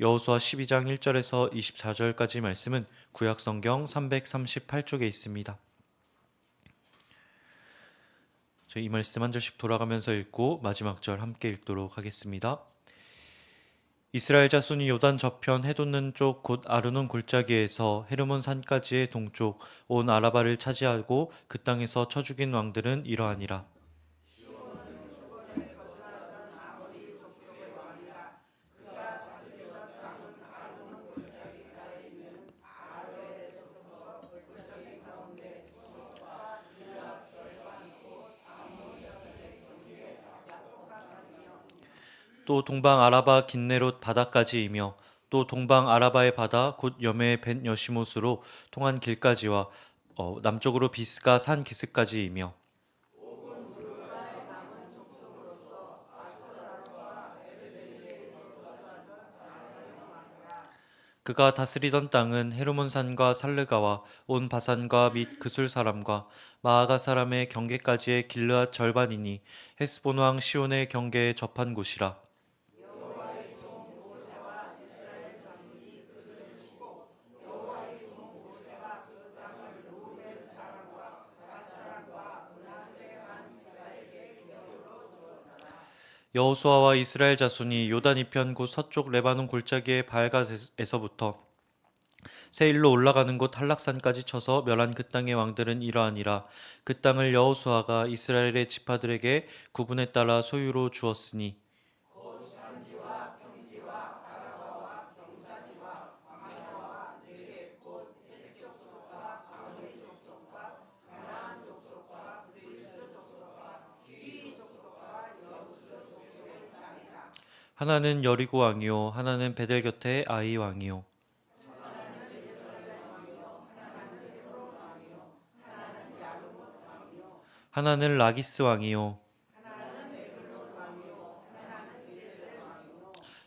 여호수아 12장 1절에서 24절까지 말씀은 구약 성경 338쪽에 있습니다. 저희 이 말씀 한 절씩 돌아가면서 읽고 마지막 절 함께 읽도록 하겠습니다. 이스라엘 자손이 요단 저편 해돋는 쪽 곧 아르논 골짜기에서 헤르몬 산까지의 동쪽 온 아라바를 차지하고 그 땅에서 쳐 죽인 왕들은 이러하니라. 또 동방 아라바 긴네롯 바다까지이며 또 동방 아라바의 바다 곧 여메의 벳 여시못으로 통한 길까지와 남쪽으로 비스가 산 기슭까지이며 그가 다스리던 땅은 헤르몬 산과 살르가와 온 바산과 및 그술 사람과 마아가 사람의 경계까지의 길르앗 절반이니 헤스본 왕 시온의 경계에 접한 곳이라. 여호수아와 이스라엘 자손이 요단 이편 곧 서쪽 레바논 골짜기의 발갓에서부터 세일로 올라가는 곳 한락산까지 쳐서 멸한 그 땅의 왕들은 이러하니라. 그 땅을 여호수아가 이스라엘의 지파들에게 구분에 따라 소유로 주었으니 하나는 여리고 왕이요 하나는 베델 곁에 아이 왕이요 하나는 라기스 왕이요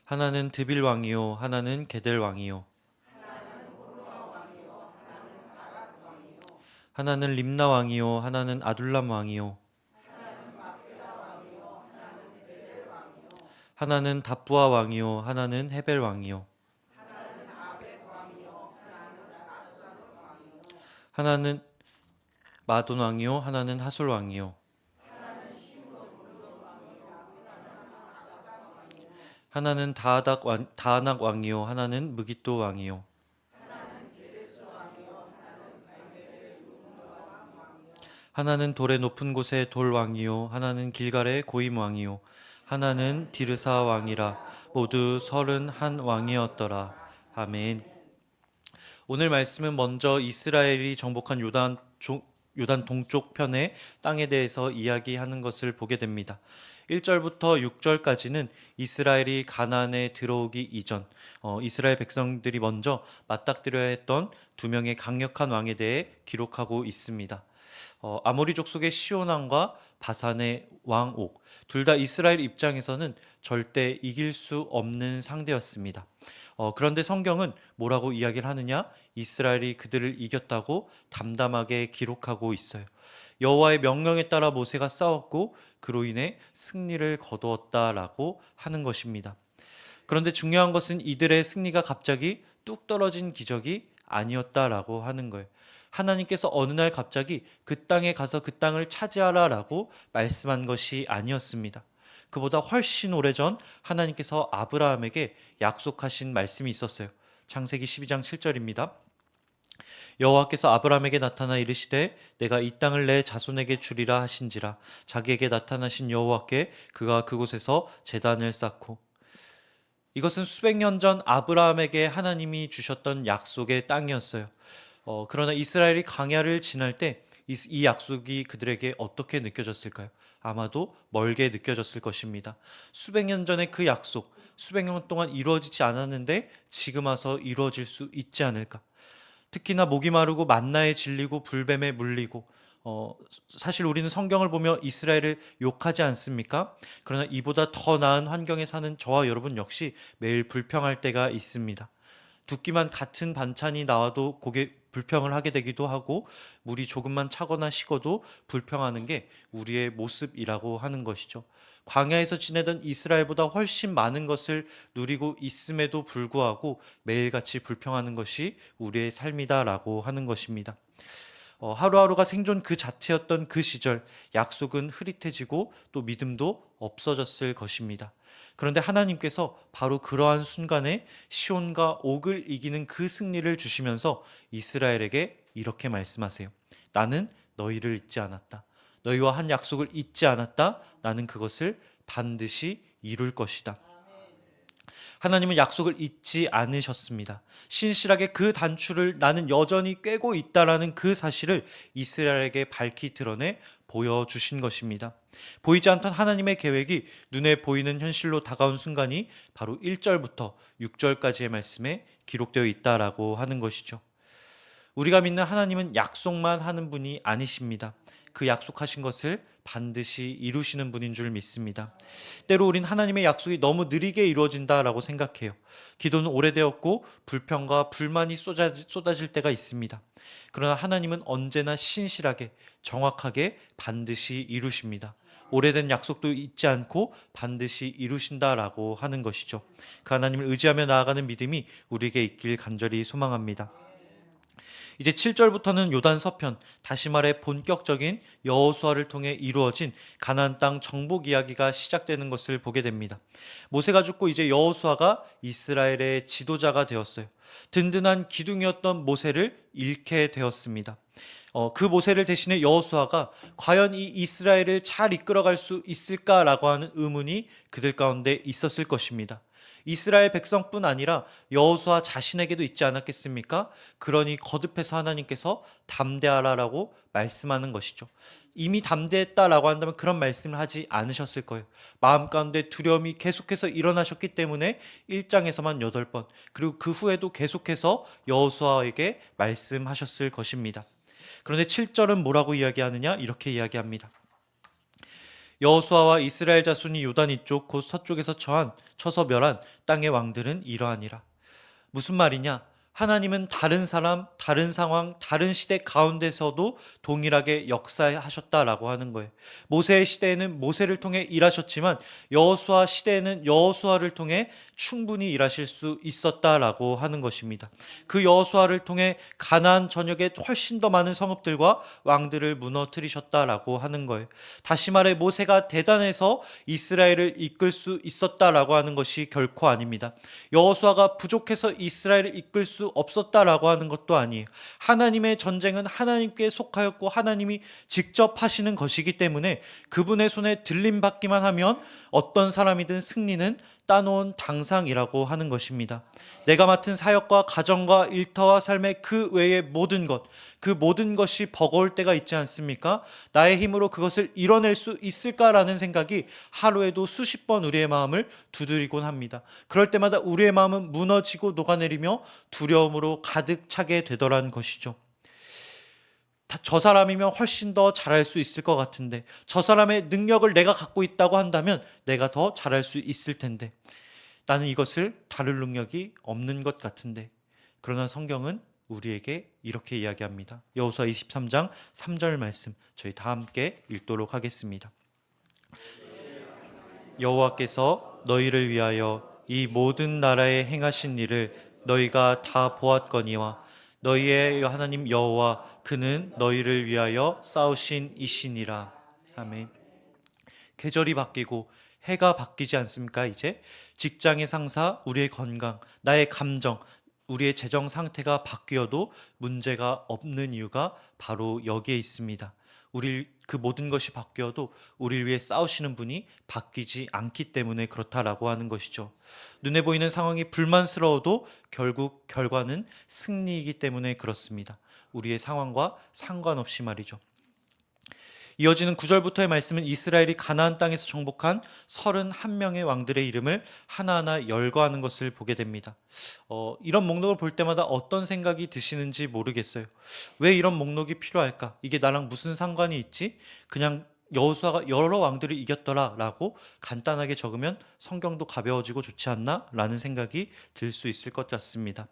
하나는 드빌 왕이요 하나는 게델 왕이요 하나는 림나 왕이요 하나는 아둘람 왕이요 하나는 답부아 왕이요 하나는 헤벨 왕이요 하나는 마돈 왕이요 하나는 하솔 왕이요 하나는 다낙 왕이요 하나는 무깃도 왕이요 하나는 돌의 높은 곳의 돌 왕이요 하나는 길갈의 고임 왕이요 하나는 디르사 왕이라. 모두 31 왕이었더라. 아멘. 오늘 말씀은 먼저 이스라엘이 정복한 요단 동쪽 편의 땅에 대해서 이야기하는 것을 보게 됩니다. 1절부터 6절까지는 이스라엘이 가나안에 들어오기 이전 이스라엘 백성들이 먼저 맞닥뜨려야 했던 두 명의 강력한 왕에 대해 기록하고 있습니다. 아모리 족속의 시온 왕과 바산의 왕 옥, 둘 다 이스라엘 입장에서는 절대 이길 수 없는 상대였습니다. 그런데 성경은 뭐라고 이야기를 하느냐? 이스라엘이 그들을 이겼다고 담담하게 기록하고 있어요. 여호와의 명령에 따라 모세가 싸웠고 그로 인해 승리를 거두었다라고 하는 것입니다. 그런데 중요한 것은 이들의 승리가 갑자기 뚝 떨어진 기적이 아니었다라고 하는 거예요. 하나님께서 어느 날 갑자기 그 땅에 가서 그 땅을 차지하라라고 말씀한 것이 아니었습니다. 그보다 훨씬 오래전 하나님께서 아브라함에게 약속하신 말씀이 있었어요. 창세기 12장 7절입니다. 여호와께서 아브라함에게 나타나 이르시되 내가 이 땅을 내 자손에게 주리라 하신지라. 자기에게 나타나신 여호와께 그가 그곳에서 제단을 쌓고. 이것은 수백 년 전 아브라함에게 하나님이 주셨던 약속의 땅이었어요. 그러나 이스라엘이 광야를 지날 때 이 약속이 그들에게 어떻게 느껴졌을까요? 아마도 멀게 느껴졌을 것입니다. 수백 년 전의 그 약속, 수백 년 동안 이루어지지 않았는데 지금 와서 이루어질 수 있지 않을까? 특히나 목이 마르고 만나에 질리고 불뱀에 물리고 사실 우리는 성경을 보며 이스라엘을 욕하지 않습니까? 그러나 이보다 더 나은 환경에 사는 저와 여러분 역시 매일 불평할 때가 있습니다. 두 끼만 같은 반찬이 나와도 고개 불평을 하게 되기도 하고 물이 조금만 차거나 식어도 불평하는 게 우리의 모습이라고 하는 것이죠. 광야에서 지내던 이스라엘보다 훨씬 많은 것을 누리고 있음에도 불구하고 매일같이 불평하는 것이 우리의 삶이다라고 하는 것입니다. 하루하루가 생존 그 자체였던 그 시절, 약속은 흐릿해지고 또 믿음도 없어졌을 것입니다. 그런데 하나님께서 바로 그러한 순간에 시온과 옥을 이기는 그 승리를 주시면서 이스라엘에게 이렇게 말씀하세요. 나는 너희를 잊지 않았다. 너희와 한 약속을 잊지 않았다. 나는 그것을 반드시 이룰 것이다. 하나님은 약속을 잊지 않으셨습니다. 신실하게 그 단추를 나는 여전히 꿰고 있다라는 그 사실을 이스라엘에게 밝히 드러내 보여주신 것입니다. 보이지 않던 하나님의 계획이 눈에 보이는 현실로 다가온 순간이 바로 1절부터 6절까지의 말씀에 기록되어 있다라고 하는 것이죠. 우리가 믿는 하나님은 약속만 하는 분이 아니십니다. 그 약속하신 것을 반드시 이루시는 분인 줄 믿습니다. 때로 우린 하나님의 약속이 너무 느리게 이루어진다라고 생각해요. 기도는 오래되었고 불평과 불만이 쏟아질 때가 있습니다. 그러나 하나님은 언제나 신실하게 정확하게 반드시 이루십니다. 오래된 약속도 잊지 않고 반드시 이루신다라고 하는 것이죠. 그 하나님을 의지하며 나아가는 믿음이 우리에게 있길 간절히 소망합니다. 이제 7절부터는 요단 서편, 다시 말해 본격적인 여호수아를 통해 이루어진 가나안 땅 정복 이야기가 시작되는 것을 보게 됩니다. 모세가 죽고 이제 여호수아가 이스라엘의 지도자가 되었어요. 든든한 기둥이었던 모세를 잃게 되었습니다. 그 모세를 대신해 여호수아가 과연 이 이스라엘을 잘 이끌어갈 수 있을까라고 하는 의문이 그들 가운데 있었을 것입니다. 이스라엘 백성뿐 아니라 여호수아 자신에게도 있지 않았겠습니까? 그러니 거듭해서 하나님께서 담대하라라고 말씀하는 것이죠. 이미 담대했다라고 한다면 그런 말씀을 하지 않으셨을 거예요. 마음 가운데 두려움이 계속해서 일어나셨기 때문에 1장에서만 8번, 그리고 그 후에도 계속해서 여호수아에게 말씀하셨을 것입니다. 그런데 7절은 뭐라고 이야기하느냐? 이렇게 이야기합니다. 여호수아와 이스라엘 자손이 요단 이쪽 곧 서쪽에서 쳐서 멸한 땅의 왕들은 이러하니라. 무슨 말이냐? 하나님은 다른 사람, 다른 상황, 다른 시대 가운데서도 동일하게 역사하셨다라고 하는 거예요. 모세의 시대에는 모세를 통해 일하셨지만 여호수아 시대에는 여호수아를 통해 충분히 일하실 수 있었다라고 하는 것입니다. 그 여호수아를 통해 가나안 전역에 훨씬 더 많은 성읍들과 왕들을 무너뜨리셨다라고 하는 거예요. 다시 말해 모세가 대단해서 이스라엘을 이끌 수 있었다라고 하는 것이 결코 아닙니다. 여호수아가 부족해서 이스라엘을 이끌 수 없었다라고 하는 것도 아니에요. 하나님의 전쟁은 하나님께 속하였고 하나님이 직접 하시는 것이기 때문에 그분의 손에 들림받기만 하면 어떤 사람이든 승리는 따놓은 당상이라고 하는 것입니다. 내가 맡은 사역과 가정과 일터와 삶의 그 외의 모든 것, 그 모든 것이 버거울 때가 있지 않습니까? 나의 힘으로 그것을 이뤄낼 수 있을까라는 생각이 하루에도 수십 번 우리의 마음을 두드리곤 합니다. 그럴 때마다 우리의 마음은 무너지고 녹아내리며 두려움으로 가득 차게 되더라는 것이죠. 저 사람이면 훨씬 더 잘할 수 있을 것 같은데, 저 사람의 능력을 내가 갖고 있다고 한다면 내가 더 잘할 수 있을 텐데, 나는 이것을 다룰 능력이 없는 것 같은데. 그러나 성경은 우리에게 이렇게 이야기합니다. 여호수아 23장 3절 말씀 저희 다 함께 읽도록 하겠습니다. 여호와께서 너희를 위하여 이 모든 나라에 행하신 일을 너희가 다 보았거니와 너희의 하나님 여호와 그는 너희를 위하여 싸우신 이시니라. 아멘. 계절이 바뀌고 해가 바뀌지 않습니까? 이제 직장의 상사, 우리의 건강, 나의 감정, 우리의 재정 상태가 바뀌어도 문제가 없는 이유가 바로 여기에 있습니다. 그 모든 것이 바뀌어도 우리를 위해 싸우시는 분이 바뀌지 않기 때문에 그렇다라고 하는 것이죠. 눈에 보이는 상황이 불만스러워도 결국 결과는 승리이기 때문에 그렇습니다. 우리의 상황과 상관없이 말이죠. 이어지는 9절부터의 말씀은 이스라엘이 가나안 땅에서 정복한 31명의 왕들의 이름을 하나하나 열거하는 것을 보게 됩니다. 이런 목록을 볼 때마다 어떤 생각이 드시는지 모르겠어요. 왜 이런 목록이 필요할까? 이게 나랑 무슨 상관이 있지? 그냥 여호수아가 여러 왕들을 이겼더라 라고 간단하게 적으면 성경도 가벼워지고 좋지 않나? 라는 생각이 들 수 있을 것 같습니다.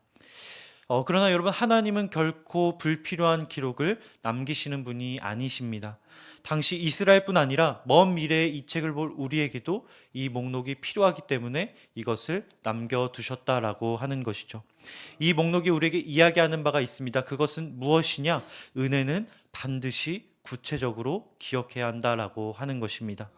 그러나 여러분, 하나님은 결코 불필요한 기록을 남기시는 분이 아니십니다. 당시 이스라엘뿐 아니라 먼 미래의 이 책을 볼 우리에게도 이 목록이 필요하기 때문에 이것을 남겨두셨다라고 하는 것이죠. 이 목록이 우리에게 이야기하는 바가 있습니다. 그것은 무엇이냐? 은혜는 반드시 구체적으로 기억해야 한다라고 하는 것입니다.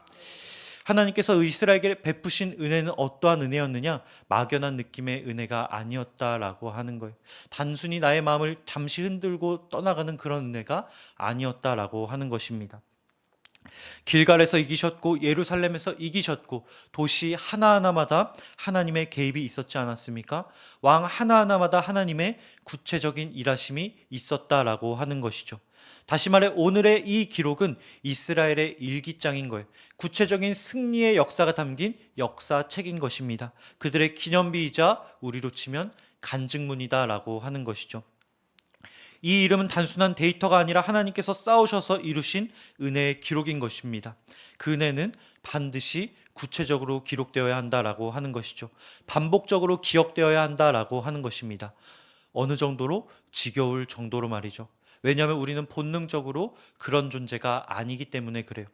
하나님께서 이스라엘에게 베푸신 은혜는 어떠한 은혜였느냐? 막연한 느낌의 은혜가 아니었다라고 하는 거예요. 단순히 나의 마음을 잠시 흔들고 떠나가는 그런 은혜가 아니었다라고 하는 것입니다. 길갈에서 이기셨고 예루살렘에서 이기셨고 도시 하나하나마다 하나님의 개입이 있었지 않았습니까? 왕 하나하나마다 하나님의 구체적인 일하심이 있었다라고 하는 것이죠. 다시 말해 오늘의 이 기록은 이스라엘의 일기장인 거예요. 구체적인 승리의 역사가 담긴 역사책인 것입니다. 그들의 기념비이자 우리로 치면 간증문이다라고 하는 것이죠. 이 이름은 단순한 데이터가 아니라 하나님께서 쌓으셔서 이루신 은혜의 기록인 것입니다. 그 은혜는 반드시 구체적으로 기록되어야 한다라고 하는 것이죠. 반복적으로 기억되어야 한다라고 하는 것입니다. 어느 정도로? 지겨울 정도로 말이죠. 왜냐하면 우리는 본능적으로 그런 존재가 아니기 때문에 그래요.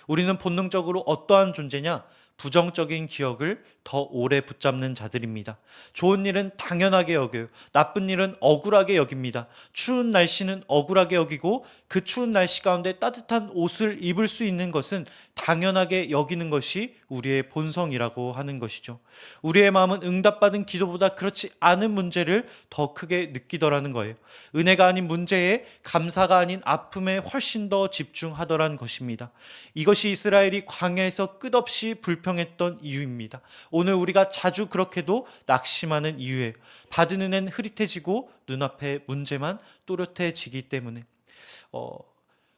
우리는 본능적으로 어떠한 존재냐? 부정적인 기억을 더 오래 붙잡는 자들입니다. 좋은 일은 당연하게 여겨요. 나쁜 일은 억울하게 여깁니다. 추운 날씨는 억울하게 여기고 그 추운 날씨 가운데 따뜻한 옷을 입을 수 있는 것은 당연하게 여기는 것이 우리의 본성이라고 하는 것이죠. 우리의 마음은 응답받은 기도보다 그렇지 않은 문제를 더 크게 느끼더라는 거예요. 은혜가 아닌 문제에, 감사가 아닌 아픔에 훨씬 더 집중하더라는 것입니다. 이것이 이스라엘이 광야에서 끝없이 불평했던 이유입니다. 오늘 우리가 자주 그렇게도 낙심하는 이유예요. 받은 은혜는 흐릿해지고 눈앞에 문제만 또렷해지기 때문에.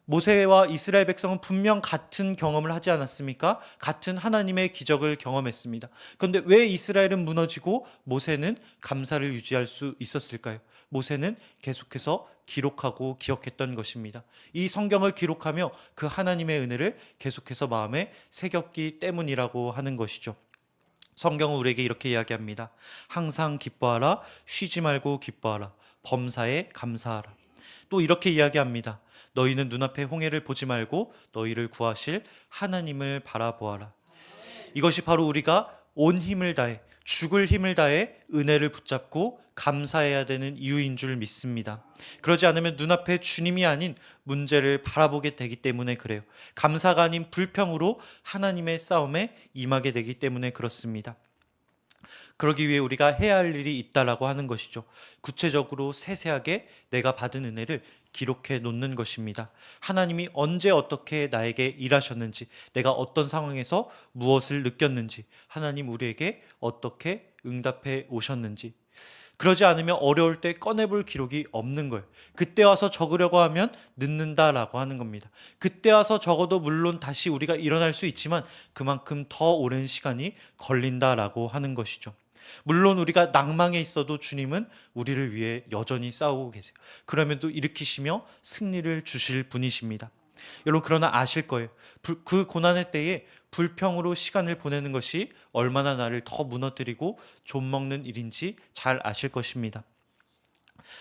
모세와 이스라엘 백성은 분명 같은 경험을 하지 않았습니까? 같은 하나님의 기적을 경험했습니다. 그런데 왜 이스라엘은 무너지고 모세는 감사를 유지할 수 있었을까요? 모세는 계속해서 기록하고 기억했던 것입니다. 이 성경을 기록하며 그 하나님의 은혜를 계속해서 마음에 새겼기 때문이라고 하는 것이죠. 성경은 우리에게 이렇게 이야기합니다. 항상 기뻐하라, 쉬지 말고 기뻐하라, 범사에 감사하라. 또 이렇게 이야기합니다. 너희는 눈앞의 홍해를 보지 말고 너희를 구하실 하나님을 바라보아라. 이것이 바로 우리가 온 힘을 다해, 죽을 힘을 다해 은혜를 붙잡고 감사해야 되는 이유인 줄 믿습니다. 그러지 않으면 눈앞에 주님이 아닌 문제를 바라보게 되기 때문에 그래요. 감사가 아닌 불평으로 하나님의 싸움에 임하게 되기 때문에 그렇습니다. 그러기 위해 우리가 해야 할 일이 있다라고 하는 것이죠. 구체적으로 세세하게 내가 받은 은혜를 기록해 놓는 것입니다. 하나님이 언제 어떻게 나에게 일하셨는지, 내가 어떤 상황에서 무엇을 느꼈는지, 하나님 우리에게 어떻게 응답해 오셨는지. 그러지 않으면 어려울 때 꺼내볼 기록이 없는 거예요. 그때 와서 적으려고 하면 늦는다라고 하는 겁니다. 그때 와서 적어도 물론 다시 우리가 일어날 수 있지만 그만큼 더 오랜 시간이 걸린다라고 하는 것이죠. 물론 우리가 낭망에 있어도 주님은 우리를 위해 여전히 싸우고 계세요. 그러면도 일으키시며 승리를 주실 분이십니다. 여러분, 그러나 아실 거예요. 그 고난의 때에 불평으로 시간을 보내는 것이 얼마나 나를 더 무너뜨리고 좀먹는 일인지 잘 아실 것입니다.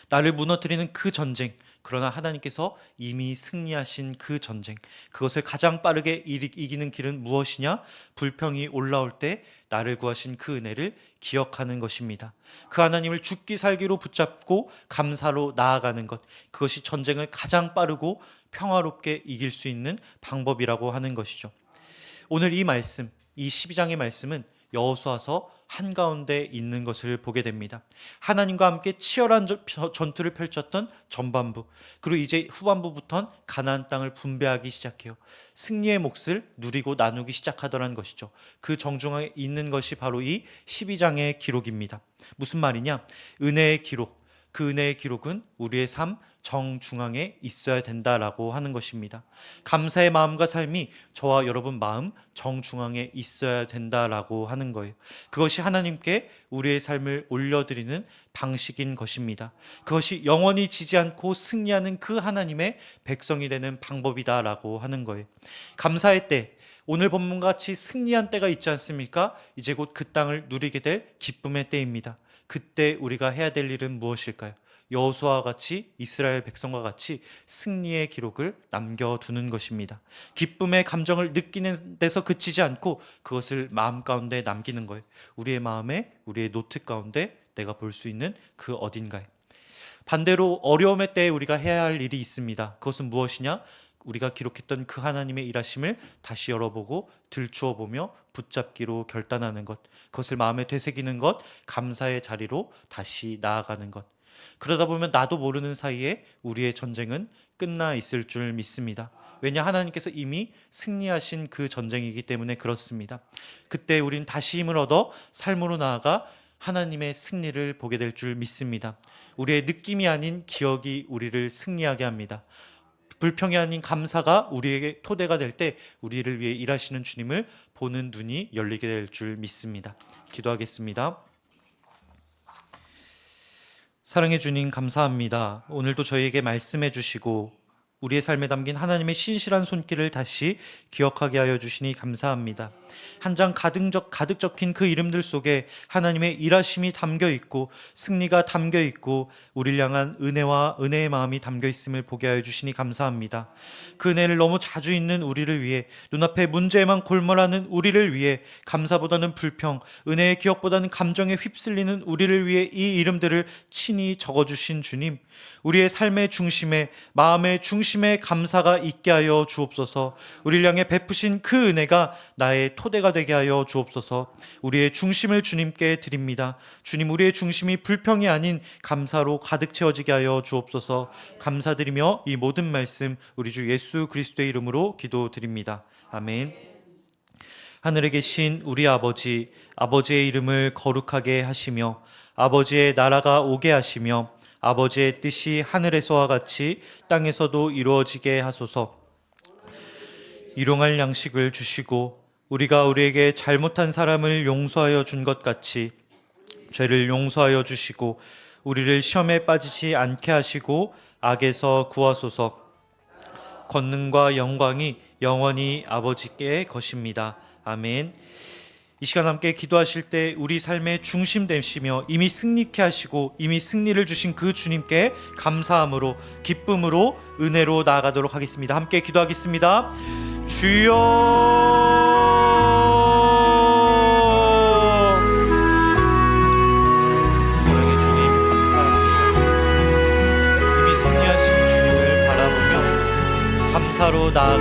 나를 무너뜨리는 그 전쟁, 그러나 하나님께서 이미 승리하신 그 전쟁, 그것을 가장 빠르게 이기는 길은 무엇이냐? 불평이 올라올 때 나를 구하신 그 은혜를 기억하는 것입니다. 그 하나님을 죽기 살기로 붙잡고 감사로 나아가는 것, 그것이 전쟁을 가장 빠르고 평화롭게 이길 수 있는 방법이라고 하는 것이죠. 오늘 이 말씀, 이 12장의 말씀은 여호수아서 한가운데 있는 것을 보게 됩니다. 하나님과 함께 치열한 전투를 펼쳤던 전반부, 그리고 이제 후반부부터는 가나안 땅을 분배하기 시작해요. 승리의 몫을 누리고 나누기 시작하더라는 것이죠. 그 정중앙에 있는 것이 바로 이 12장의 기록입니다. 무슨 말이냐? 은혜의 기록. 그 은혜의 기록은 우리의 삶 정중앙에 있어야 된다라고 하는 것입니다. 감사의 마음과 삶이 저와 여러분 마음 정중앙에 있어야 된다라고 하는 거예요. 그것이 하나님께 우리의 삶을 올려드리는 방식인 것입니다. 그것이 영원히 지지 않고 승리하는 그 하나님의 백성이 되는 방법이다라고 하는 거예요. 감사의 때, 오늘 본문과 같이 승리한 때가 있지 않습니까? 이제 곧 그 땅을 누리게 될 기쁨의 때입니다. 그때 우리가 해야 될 일은 무엇일까요? 여호수아와 같이 이스라엘 백성과 같이 승리의 기록을 남겨두는 것입니다. 기쁨의 감정을 느끼는 데서 그치지 않고 그것을 마음 가운데 남기는 거예요. 우리의 마음에, 우리의 노트 가운데 내가 볼 수 있는 그 어딘가에. 반대로 어려움의 때에 우리가 해야 할 일이 있습니다. 그것은 무엇이냐? 우리가 기록했던 그 하나님의 일하심을 다시 열어보고 들추어 보며 붙잡기로 결단하는 것, 그것을 마음에 되새기는 것, 감사의 자리로 다시 나아가는 것. 그러다 보면 나도 모르는 사이에 우리의 전쟁은 끝나 있을 줄 믿습니다. 왜냐, 하나님께서 이미 승리하신 그 전쟁이기 때문에 그렇습니다. 그때 우린 다시 힘을 얻어 삶으로 나아가 하나님의 승리를 보게 될 줄 믿습니다. 우리의 느낌이 아닌 기억이 우리를 승리하게 합니다. 불평이 아닌 감사가 우리에게 토대가 될 때 우리를 위해 일하시는 주님을 보는 눈이 열리게 될 줄 믿습니다. 기도하겠습니다. 사랑해 주님, 감사합니다. 오늘도 저희에게 말씀해 주시고 우리의 삶에 담긴 하나님의 신실한 손길을 다시 기억하게 하여 주시니 감사합니다. 한 장 가득 적힌 그 이름들 속에 하나님의 일하심이 담겨 있고 승리가 담겨 있고 우리를 향한 은혜와 은혜의 마음이 담겨 있음을 보게 하여 주시니 감사합니다. 그 은혜를 너무 자주 잊는 우리를 위해, 눈앞에 문제에만 골몰하는 우리를 위해, 감사보다는 불평, 은혜의 기억보다는 감정에 휩쓸리는 우리를 위해 이 이름들을 친히 적어주신 주님, 우리의 삶의 중심에, 마음의 중심에 감사가 있게 하여 주옵소서. 우리를 향해 베푸신 그 은혜가 나의 토대가 되게 하여 주옵소서. 우리의 중심을 주님께 드립니다. 주님, 우리의 중심이 불평이 아닌 감사로 가득 채워지게 하여 주옵소서. 감사드리며 이 모든 말씀 우리 주 예수 그리스도의 이름으로 기도드립니다. 아멘. 하늘에 계신 우리 아버지, 아버지의 이름을 거룩하게 하시며 아버지의 나라가 오게 하시며 아버지의 뜻이 하늘에서와 같이 땅에서도 이루어지게 하소서. 일용할 양식을 주시고 우리가 우리에게 잘못한 사람을 용서하여 준 것 같이 죄를 용서하여 주시고 우리를 시험에 빠지지 않게 하시고 악에서 구하소서. 권능과 영광이 영원히 아버지께 것입니다. 아멘. 이 시간 함께 기도하실 때 우리 삶의 중심 되시며 이미 승리케 하시고 이미 승리를 주신 그 주님께 감사함으로, 기쁨으로, 은혜로 나아가도록 하겠습니다. 함께 기도하겠습니다. 주여, 사랑의 주님, 감사합니다. 이미 승리하신 주님을 바라보며 감사로 나아가